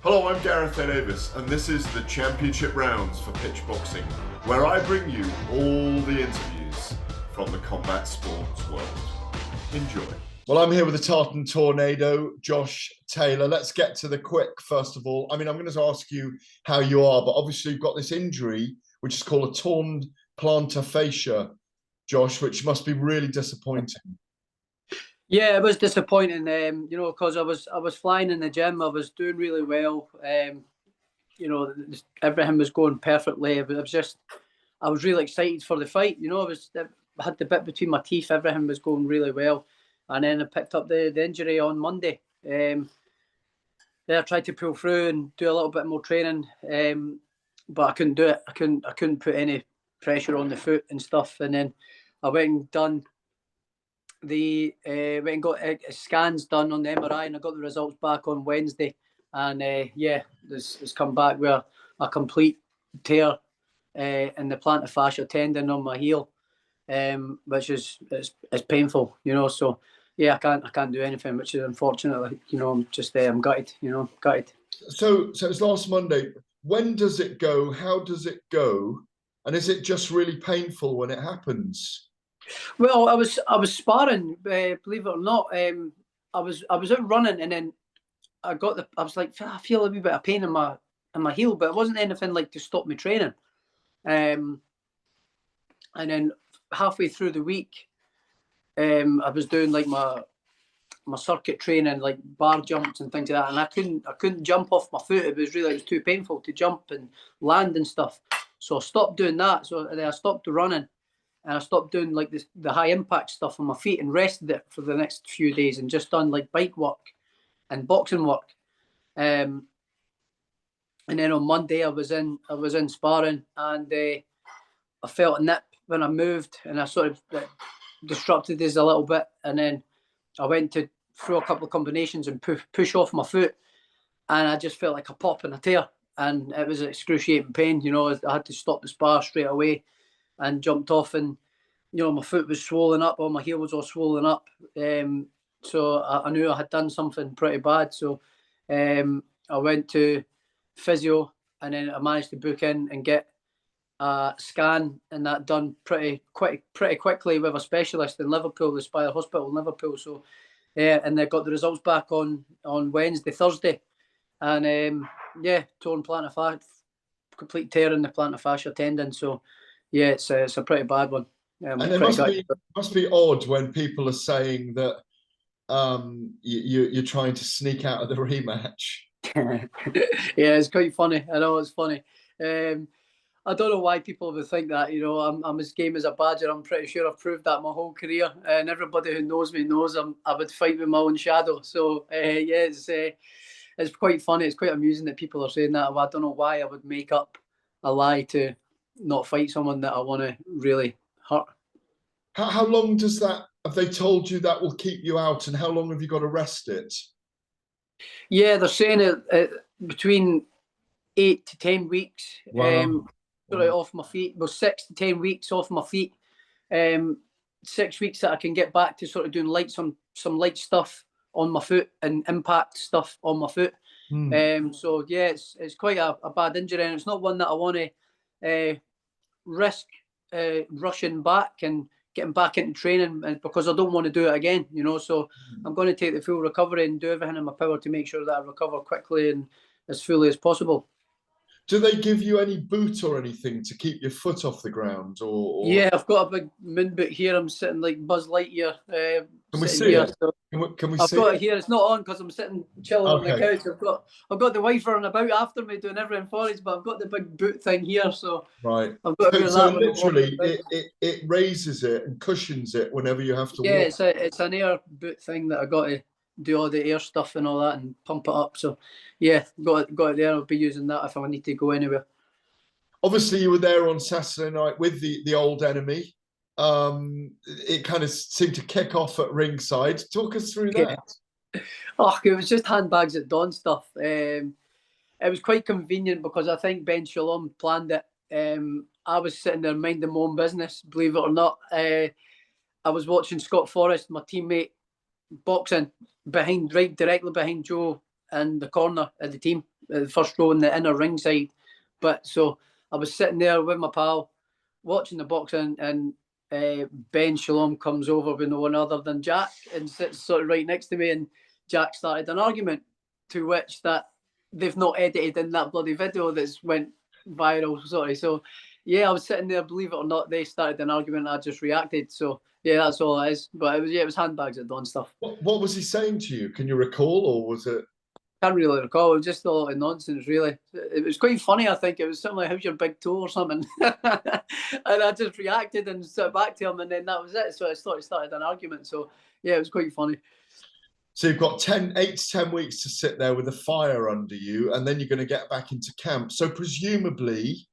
Hello, I'm Gareth and this is the Championship Rounds for PitchBoxing, where I bring you all the interviews from the combat sports world. Enjoy. Well, I'm here with the Tartan Tornado, Josh Taylor. Let's get to the quick, first of all. I'm going to ask you how you are, but obviously you've got this injury, which is called a torn plantar fascia, Josh, which must be really disappointing. Yeah, it was disappointing, because I was flying in the gym. I was doing really well. Everything was going perfectly. I was really excited for the fight. I had the bit between my teeth. Everything was going really well. And then I picked up the injury on Monday. I tried to pull through and do a little bit more training, but I couldn't do it. I couldn't put any pressure on the foot and stuff. And then I went and done went and got scans done on the MRI, and I got the results back on Wednesday. And it's come back with a complete tear in the plantar fascia tendon on my heel, which is painful, So yeah, I can't do anything, which is unfortunately, I'm just I'm gutted, gutted. So it's last Monday. When does it go? How does it go? And is it just really painful when it happens? Well, I was sparring, believe it or not. I was out running, and then I was like, I feel a wee bit of pain in my heel, but it wasn't anything like to stop me training. And then halfway through the week, I was doing like my circuit training, like bar jumps and things like that, and I couldn't jump off my foot. It was too painful to jump and land and stuff. So I stopped doing that. So then I stopped running. And I stopped doing like the high impact stuff on my feet and rested it for the next few days and just done like bike work and boxing work. And then on Monday I was in sparring, and I felt a nip when I moved, and I sort of disrupted this a little bit. And then I went to throw a couple of combinations and push off my foot, and I just felt like a pop and a tear, and it was excruciating pain. I had to stop the spar straight away and jumped off, and my foot was swollen up, or my heel was all swollen up. So I knew I had done something pretty bad. So I went to physio, and then I managed to book in and get a scan, and that done pretty quickly with a specialist in Liverpool, the Spire Hospital in Liverpool. So and they got the results back on Thursday, and torn plantar fascia, complete tear in the plantar fascia tendon. So yeah, it's a pretty bad one. And it must be odd when people are saying that you're trying to sneak out of the rematch. Yeah, it's quite funny. I know it's funny. I don't know why people would think that. I'm as game as a badger. I'm pretty sure I've proved that my whole career, and everybody who knows me knows I would fight with my own shadow. So it's quite funny. It's quite amusing that people are saying that. I don't know why I would make up a lie to not fight someone that I want to really hurt. How long does that, have they told you that will keep you out, and how long have you got to rest it? Yeah, they're saying it between 8 to 10 weeks. Wow. Off my feet. Well, 6 to 10 weeks off my feet. 6 weeks that I can get back to sort of doing some light stuff on my foot and impact stuff on my foot. So yeah, it's quite a bad injury, and it's not one that I want to risk rushing back and getting back into training, because I don't want to do it again. So I'm going to take the full recovery and do everything in my power to make sure that I recover quickly and as fully as possible. Do they give you any boot or anything to keep your foot off the ground? Or... Yeah, I've got a big moon boot here. I'm sitting like Buzz Lightyear. Can we see it? So can we I've see got it here. It's not on because I'm sitting chilling on the couch. I've got the wife running about after me doing everything for us, but I've got the big boot thing here. So right. I've got to wear so that literally, it raises it and cushions it whenever you have to walk. Yeah, it's an air boot thing that I got to do all the air stuff and all that and pump it up. So yeah, got it there. I'll be using that if I need to go anywhere. Obviously, you were there on Saturday night with the old enemy. It kind of seemed to kick off at ringside. Talk us through that. Oh, it was just handbags at dawn stuff. It was quite convenient because I think Ben Shalom planned it. I was sitting there minding my own business, believe it or not. I was watching Scott Forrest, my teammate, boxing right directly behind Joe in the corner of the team. the first row in the inner ringside. But so I was sitting there with my pal, watching the boxing, and Ben Shalom comes over with no one other than Jack and sits sort of right next to me, and Jack started an argument to which that they've not edited in that bloody video that's went viral. Sorry. So yeah, I was sitting there, believe it or not, they started an argument, I just reacted. So yeah, that's all it is. But it was handbags at dawn stuff. What was he saying to you? Can you recall, or was it? Can't really recall. It was just a lot of nonsense, really. It was quite funny, I think. It was something like, how's your big toe or something? And I just reacted and sat back to him, and then that was it. So I started an argument. So yeah, it was quite funny. So you've got 8 to 10 weeks to sit there with a fire under you, and then you're going to get back into camp. So presumably,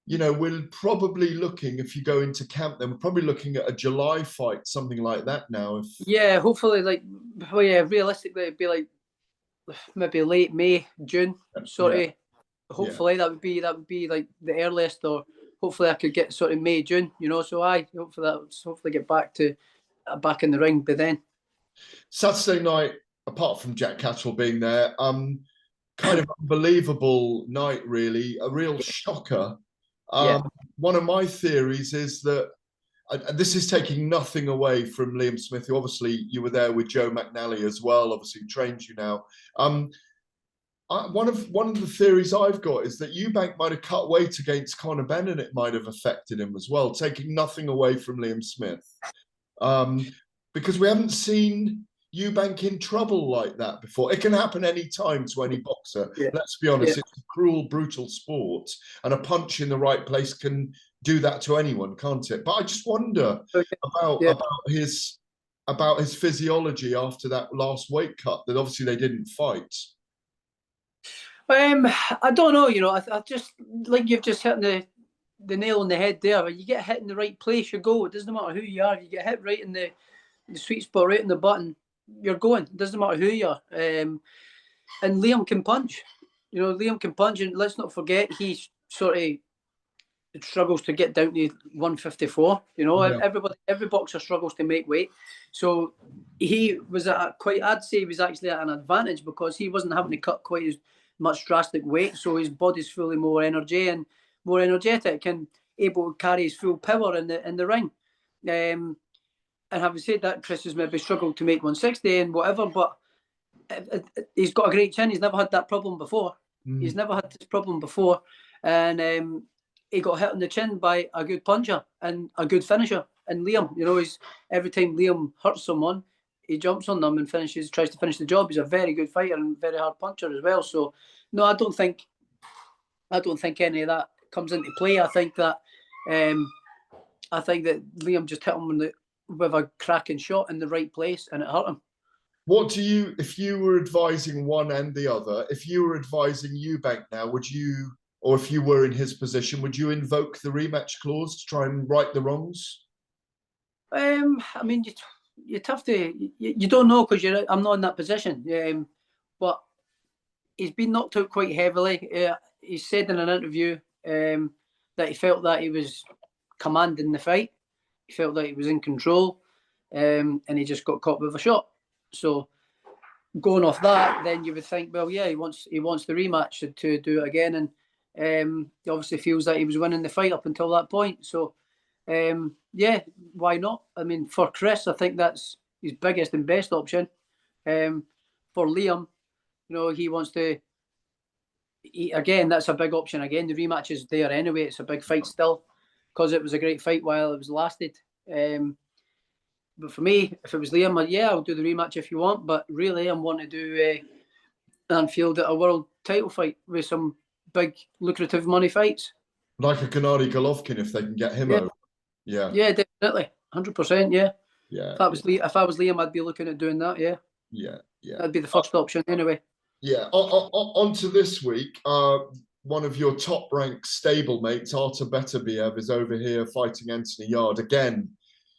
you know, we're probably looking, if you go into camp, then we're probably looking at a July fight, something like that now. Yeah, hopefully, like, well, yeah, realistically, it'd be like maybe late May, June, sort of. Hopefully, that would be like the earliest, or hopefully I could get sort of May, June, you know. So hopefully get back in the ring by then. Saturday night, apart from Jack Catterall being there, kind of unbelievable night, really, a real shocker. One of my theories is that this is taking nothing away from Liam Smith, who obviously you were there with Joe McNally as well, obviously trains you now. One of the theories I've got is that Eubank might have cut weight against Conor Benn, and it might have affected him as well, taking nothing away from Liam Smith. Because we haven't seen Eubank in trouble like that before. It can happen any time to any boxer. Yeah. Let's be honest, it's a cruel, brutal sport, and a punch in the right place can do that to anyone, can't it? But I just wonder about his physiology after that last weight cut, that obviously they didn't fight. I don't know, you know, I just, like you've just hit the nail on the head there. When you get hit in the right place, you go. It doesn't matter who you are. You get hit right in the sweet spot, right in the button, you're going. It doesn't matter who you are. And Liam can punch. You know, Liam can punch, and let's not forget he sort of struggles to get down to 154. You know, every boxer struggles to make weight. So he was I'd say he was actually at an advantage, because he wasn't having to cut quite as much drastic weight. So his body's fully more energy and more energetic, and able to carry his full power in the ring. And having said that, Chris has maybe struggled to make 160 and whatever, but he's got a great chin. He's never had that problem before. He's never had this problem before. And he got hit on the chin by a good puncher and a good finisher. And Liam, you know, every time Liam hurts someone, he jumps on them and tries to finish the job. He's a very good fighter and very hard puncher as well. So, no, I don't think any of that comes into play. I think that Liam just hit him with a cracking shot in the right place, and it hurt him. What do you, if you were advising one and the other, if you were advising Eubank now, would you, or if you were in his position, would you invoke the rematch clause to try and right the wrongs? I mean, you'd have to. You don't know, because I'm not in that position. But he's been knocked out quite heavily. He said in an interview that he felt that he was commanding the fight. He felt that he was in control, and he just got caught with a shot. So going off that, then you would think, well, yeah, he wants the rematch to do it again, and he obviously feels that he was winning the fight up until that point. So yeah, why not? I mean, for Chris, I think that's his biggest and best option. For Liam, you know, he wants to. Again, that's a big option. Again, the rematch is there anyway. It's a big fight still, because it was a great fight while it was lasted. But for me, if it was Liam, I'll do the rematch if you want. But really, I'm wanting to do Anfield at a world title fight with some big, lucrative money fights. Like a Gennady Golovkin, if they can get him over. Yeah. Yeah, definitely. 100%, yeah. Yeah. If I was Liam, I'd be looking at doing that, yeah. Yeah. That'd be the first option anyway. Yeah. On to this week. One of your top-ranked stablemates, Artur Beterbiev, is over here fighting Anthony Yarde again.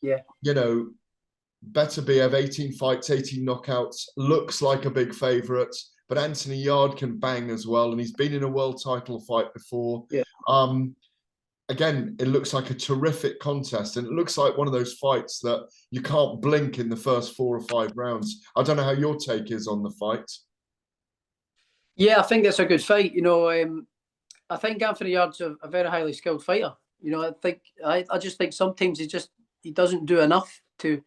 Yeah. You know, Beterbiev, 18 fights, 18 knockouts, looks like a big favourite, but Anthony Yarde can bang as well, and he's been in a world title fight before. Yeah. Again, it looks like a terrific contest, and it looks like one of those fights that you can't blink in the first 4 or 5 rounds. I don't know how your take is on the fight. Yeah, I think that's a good fight. I think Anthony Yard's a very highly skilled fighter. I just think sometimes he doesn't do enough to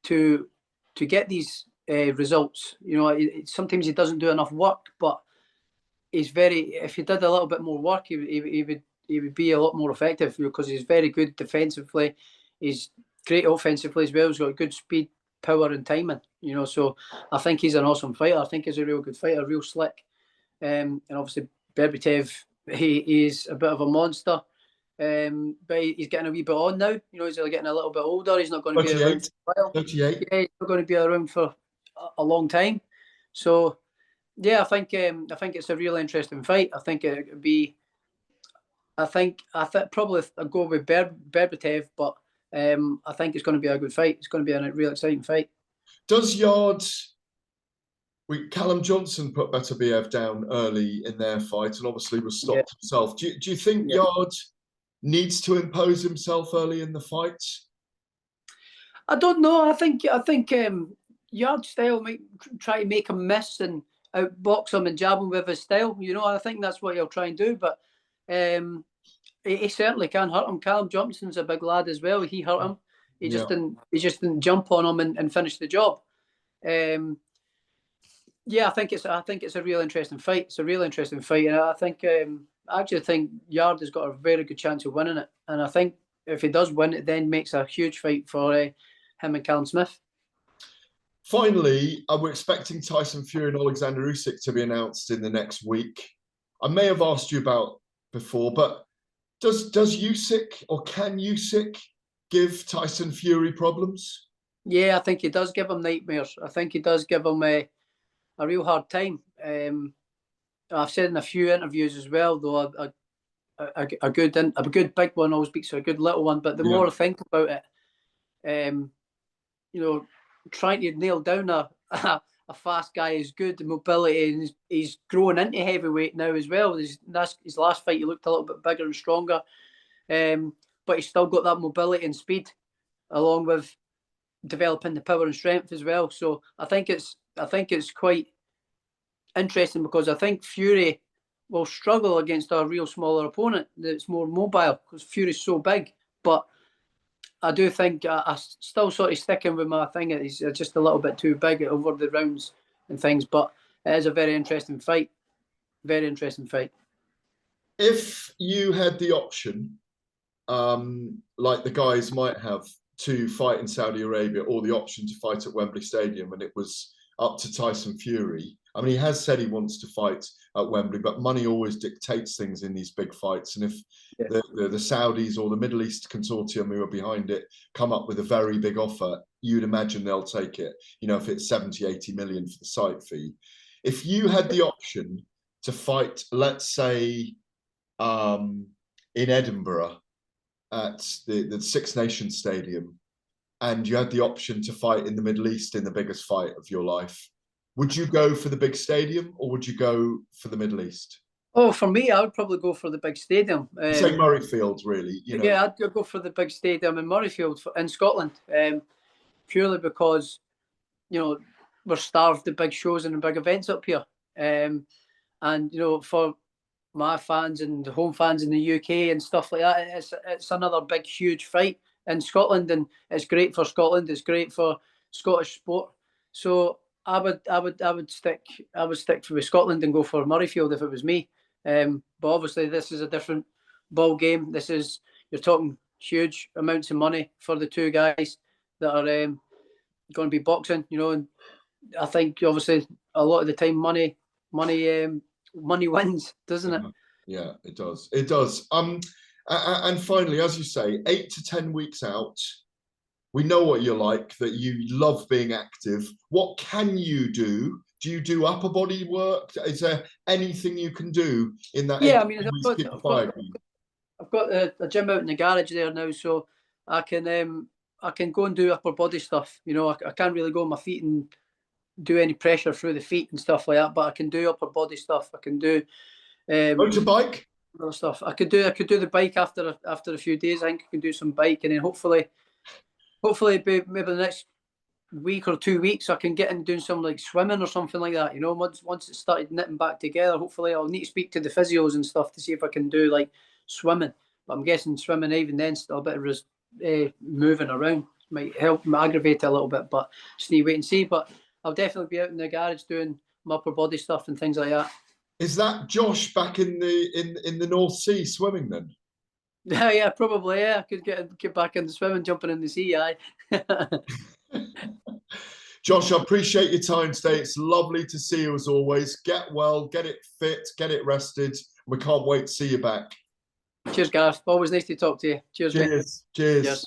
to get these results. Sometimes he doesn't do enough work, but he's very. If he did a little bit more work, he would be a lot more effective because he's very good defensively. He's great offensively as well. He's got good speed, power, and timing. So I think he's an awesome fighter. I think he's a real good fighter, real slick. And obviously Berbatev, he is a bit of a monster. But he's getting a wee bit on now. He's getting a little bit older. He's not going to be around 38. for a while. 38. Yeah, he's not going to be around for a long time. So yeah, I think it's a real interesting fight. I think it would be. I think probably I'd go with Berbatev, but I think it's going to be a good fight. It's going to be a real exciting fight. Does Yard? Callum Johnson put Beterbiev down early in their fight, and obviously was stopped himself. Do you think Yard needs to impose himself early in the fight? I don't know. I think Yard's style might try to make him miss and outbox him and jab him with his style. I think that's what he'll try and do. But he certainly can hurt him. Callum Johnson's a big lad as well. He hurt him. He just didn't jump on him and finish the job. Yeah, I think it's a real interesting fight. It's a real interesting fight, and I actually think Yard has got a very good chance of winning it. And I think if he does win, it then makes a huge fight for him and Callum Smith. Finally, we're expecting Tyson Fury and Alexander Usyk to be announced in the next week. I may have asked you about before, but does Usyk or can Usyk give Tyson Fury problems? Yeah, I think he does give him nightmares. I think he does give him a real hard time. I've said in a few interviews as well, though a good big one always beats a good little one. But the more I think about it, trying to nail down a fast guy is good. The mobility, and he's growing into heavyweight now as well. His last fight, he looked a little bit bigger and stronger, but he's still got that mobility and speed, along with developing the power and strength as well. So I think it's quite interesting because I think Fury will struggle against a real smaller opponent that's more mobile because Fury's so big. But I do think I still sort of sticking with my thing. He's just a little bit too big over the rounds and things. But it is a very interesting fight. Very interesting fight. If you had the option, like the guys might have, to fight in Saudi Arabia or the option to fight at Wembley Stadium, and it was up to Tyson Fury. I mean, he has said he wants to fight at Wembley, but money always dictates things in these big fights. And if the Saudis or the Middle East consortium who are behind it come up with a very big offer, you'd imagine they'll take it, if it's 70, 80 million for the site fee. If you had the option to fight, let's say, in Edinburgh, at the Six Nations Stadium, and you had the option to fight in the Middle East in the biggest fight of your life, would you go for the big stadium or would you go for the Middle East? Oh, for me, I would probably go for the big stadium. Say Murrayfield, really. Yeah, I'd go for the big stadium in Murrayfield in Scotland, purely because we're starved of big shows and big events up here, and for my fans and the home fans in the UK and stuff like that, it's another big, huge fight in Scotland, and it's great for Scotland. It's great for Scottish sport. So I would stick with Scotland and go for Murrayfield if it was me. But obviously this is a different ball game. You're talking huge amounts of money for the two guys that are going to be boxing. And I think obviously a lot of the time money wins, doesn't it? Yeah, it does. It does. And finally, as you say, 8 to 10 weeks out, we know what you're like, that you love being active. What can you do? Do you do upper body work? Is there anything you can do in that? Yeah, I mean, I've got a gym out in the garage there now, so I can go and do upper body stuff. I can't really go on my feet and do any pressure through the feet and stuff like that, but I can do upper body stuff. I can do motorbike stuff. I could do the bike after a few days. I think I can do some bike, and then hopefully maybe the next week or 2 weeks, I can get in doing some like swimming or something like that. You know, once it started knitting back together, hopefully I'll need to speak to the physios and stuff to see if I can do like swimming. But I'm guessing swimming even then still a bit of moving around might help aggravate it a little bit. But just need to wait and see. But I'll definitely be out in the garage doing my upper body stuff and things like that. Is that Josh back in the North Sea swimming then? Yeah, probably. Yeah, I could get back into swimming, jumping in the sea. Aye. Josh, I appreciate your time today. It's lovely to see you as always. Get well, get it fit, get it rested. We can't wait to see you back. Cheers, Gareth. Always nice to talk to you. Cheers, mate. Cheers. Cheers.